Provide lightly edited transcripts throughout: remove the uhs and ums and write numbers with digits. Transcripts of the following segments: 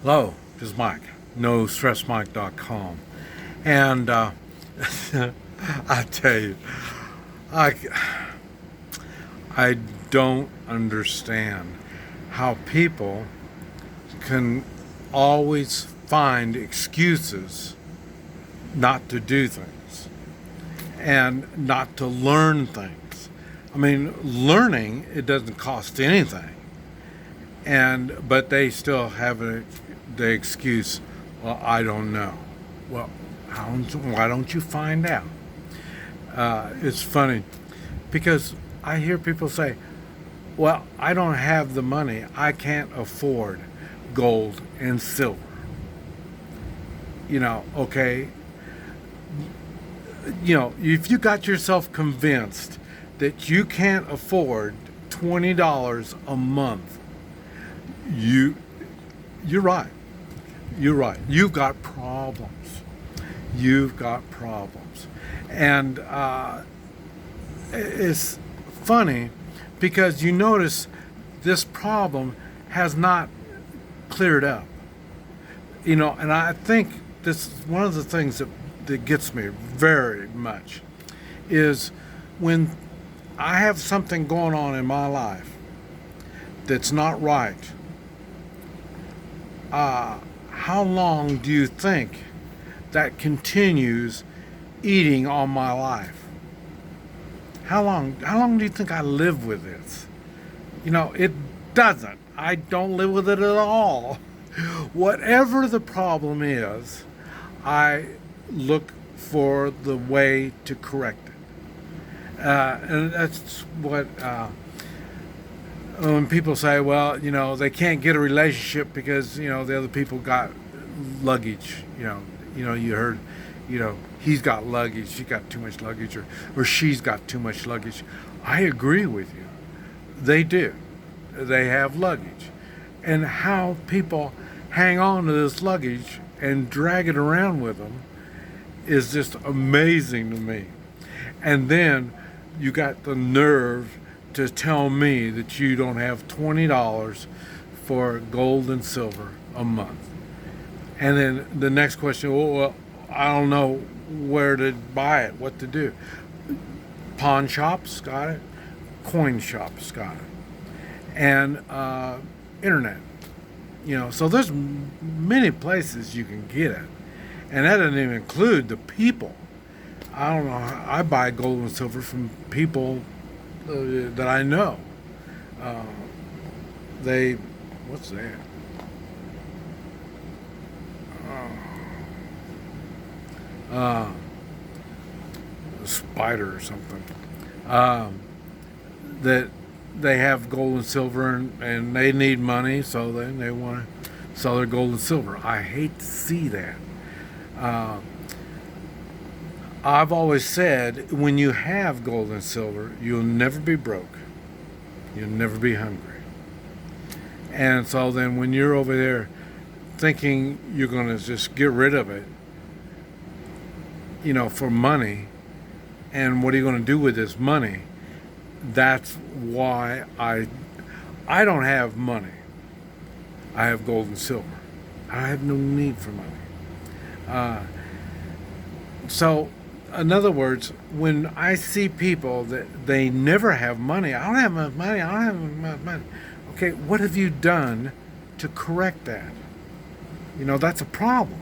Hello, this is Mike, NoStressMike.com. And I tell you, I, I don't understand how people can always find excuses not to do things and not to learn things. I mean, learning, it doesn't cost anything. But they still have the excuse, well, I don't know. Well, why don't you find out? It's funny because I hear people say, well, I don't have the money. I can't afford gold and silver. Okay. If you got yourself convinced that you can't afford $20 a month, you you're right. You're right. You've got problems. You've got problems. And it's funny because you notice this problem has not cleared up. And I think this is one of the things that gets me very much is when I have something going on in my life that's not right. How long do you think that continues eating on my life? How long do you think I live with this? It doesn't. I don't live with it at all. Whatever the problem is, I look for the way to correct it. And that's what when people say, well, they can't get a relationship because the other people got luggage. You heard, he's got luggage, she got too much luggage, or she's got too much luggage. I agree with you. They do. They have luggage, and how people hang on to this luggage and drag it around with them is just amazing to me. And then you got the nerve to tell me that you don't have $20 for gold and silver a month. And then the next question, well, I don't know where to buy it, what to do. Pawn shops got it, coin shops got it, and internet. So there's many places you can get it, and that doesn't even include the people. I don't know. I buy gold and silver from people that I know. Uh, they, what's that? Uh, a spider or something. Um, that they have gold and silver and they need money, so then they want to sell their gold and silver. I hate to see that. Uh, I've always said when you have gold and silver, you'll never be broke. You'll never be hungry. And so then when you're over there thinking you're going to just get rid of it, for money, and what are you going to do with this money? That's why I don't have money. I have gold and silver. I have no need for money. Uh, so, in other words, when I see people that they never have money, I don't have enough money, I don't have enough money. Okay, what have you done to correct that? That's a problem.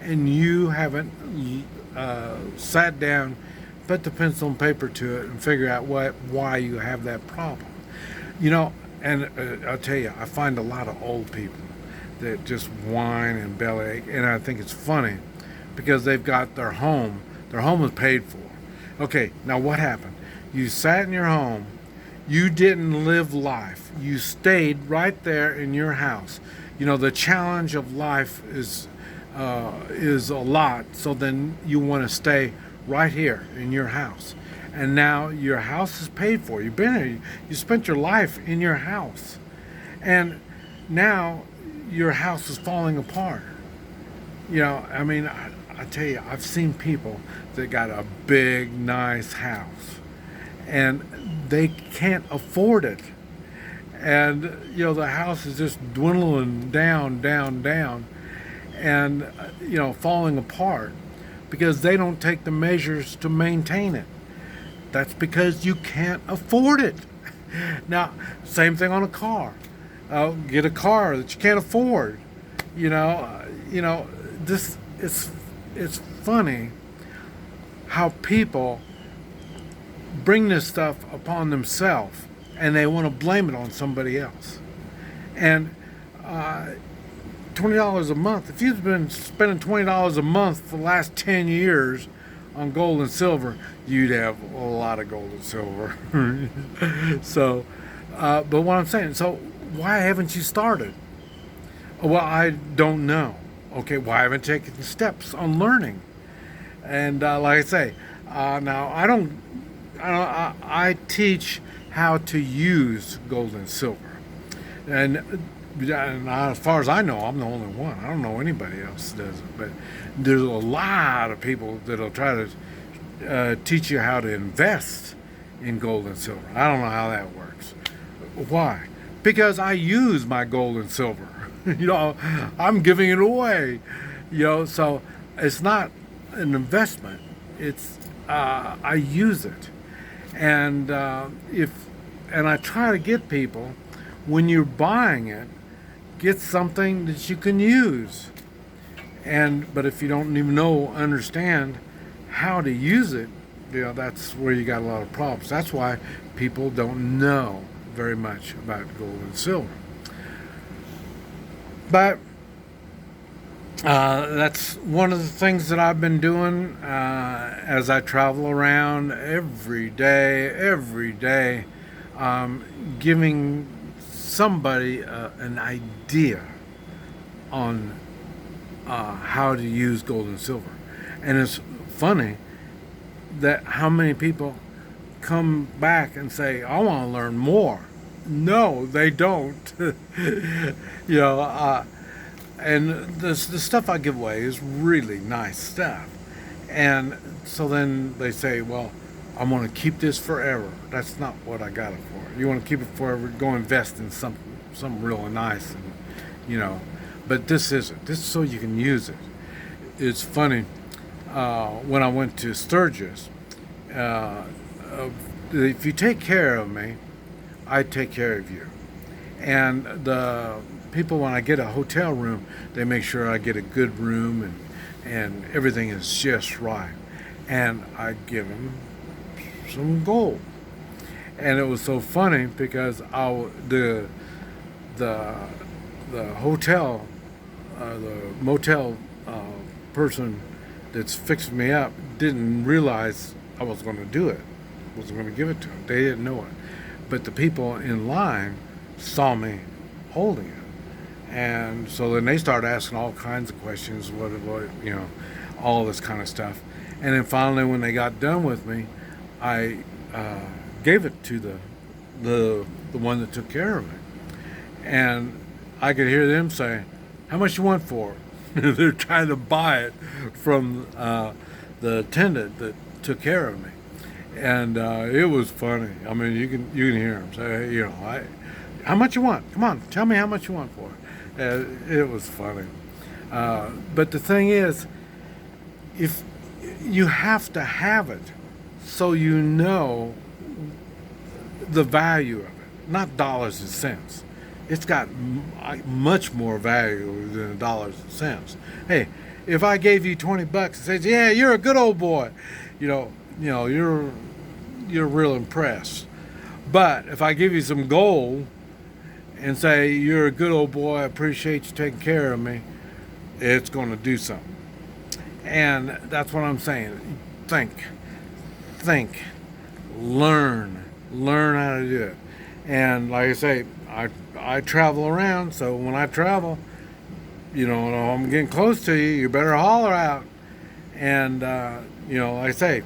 And you haven't sat down, put the pencil and paper to it, and figure out why you have that problem. And I'll tell you, I find a lot of old people that just whine and bellyache, and I think it's funny because they've got their home. Their home is paid for. Okay, now what happened? You sat in your home. You didn't live life. You stayed right there in your house. The challenge of life is a lot. So then you want to stay right here in your house. And now your house is paid for. You've been here. You spent your life in your house. And now your house is falling apart. I tell you, I've seen people that got a big, nice house and they can't afford it. and the house is just dwindling down, down, down, and falling apart because they don't take the measures to maintain it. That's because you can't afford it. Now, same thing on a car. Get a car that you can't afford. This it's funny how people bring this stuff upon themselves and they want to blame it on somebody else. And $20 a month. If you've been spending $20 a month for the last 10 years on gold and silver, you'd have a lot of gold and silver. So, but what I'm saying, so why haven't you started? Well, I don't know. Okay, why haven't you taken steps on learning? And like I say, now I teach how to use gold and silver, and as far as I know, I'm the only one. I don't know anybody else does it, but there's a lot of people that'll try to teach you how to invest in gold and silver. I don't know how that works. Why? Because I use my gold and silver. I'm giving it away. So it's not an investment. It's I use it, and and I try to get people, when you're buying it, get something that you can use. But if you don't even understand how to use it, that's where you got a lot of problems. That's why people don't know very much about gold and silver. But that's one of the things that I've been doing as I travel around every day, giving somebody an idea on how to use gold and silver. And it's funny that how many people come back and say, I want to learn more. No, they don't. And the stuff I give away is really nice stuff. And so then they say, well, I want to keep this forever. That's not what I got it for. You want to keep it forever, go invest in something really nice. And, but this isn't. This is so you can use it. It's funny, when I went to Sturgis, if you take care of me, I take care of you. And the people, when I get a hotel room, they make sure I get a good room and everything is just right. And I give them some gold. And it was so funny because the hotel, the motel person that's fixing me up didn't realize I was going to do it. I was going to give it to them. They didn't know it. But the people in line saw me holding it. And so then they started asking all kinds of questions, what all this kind of stuff. And then finally, when they got done with me, I gave it to the one that took care of it. And I could hear them say, how much you want for it? They're trying to buy it from the attendant that took care of me. And it was funny. I mean, you can hear them say, how much you want? Come on, tell me how much you want for it. It was funny. But the thing is, if you have to have it so you know the value of it, not dollars and cents. It's got much more value than dollars and cents. Hey, if I gave you $20 and said, yeah, you're a good old boy, you're real impressed. But if I give you some gold and say, you're a good old boy, I appreciate you taking care of me, it's going to do something. And that's what I'm saying. Think, learn how to do it. And like I say, I travel around, so when I travel, I'm getting close to you, you better holler out. And, like I say,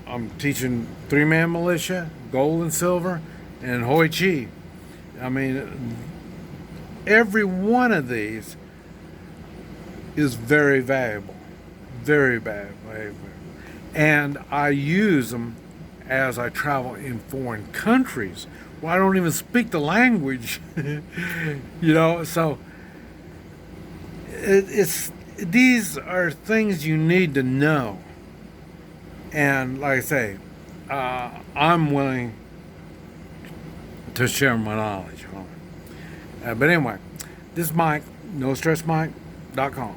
I'm teaching 3-man militia, gold and silver, and Hoi Chi. I mean, every one of these is very valuable, very valuable. And I use them as I travel in foreign countries Well, I don't even speak the language. So it's these are things you need to know. And like I say, I'm willing to share my knowledge. But anyway, this is Mike, NoStressMike.com.